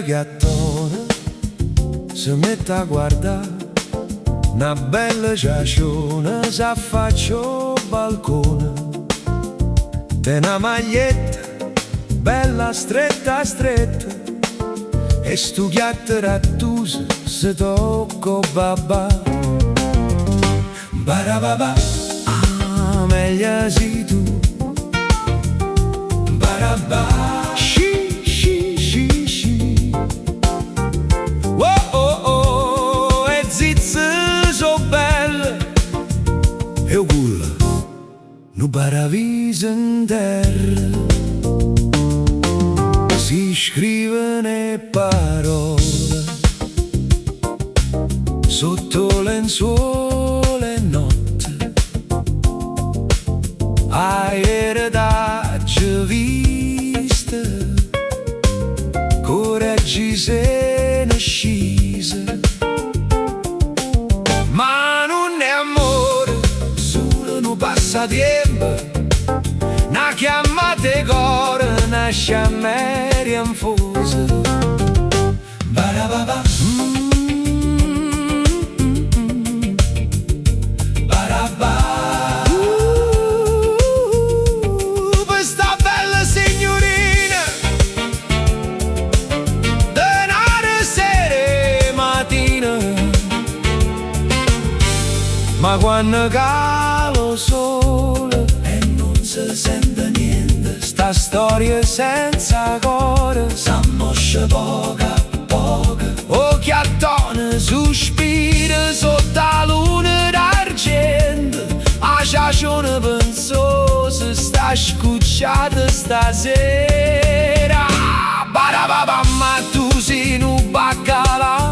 gattone si mette a guardare una bella ciaciona s'affaccia al balcone. Te una maglietta bella stretta stretta e stu gatto rattuso si tocca babà. Barababa, ah, meglio sei tu. Barabà, sci, sci, sci, sci. Oh, oh, oh, e zizze so belle e o culla nu paradiso in terra. Si scrivono parole sotto lenzuola e notte, aerei viste, coreggi se ne scise. Ma non è amore, solo un passatempo, una chiamata e cuore, una sciammeria infusa. Barababa, barabà. Ma quando cala lo sole e non si sente niente, sta storia senza cuore s'ammoscia poco a poco. O chiattone sospira sotto la luna d'argento, a ciaciona pensosa sta scucciata stasera. Barababa, ma tu sei un baccalà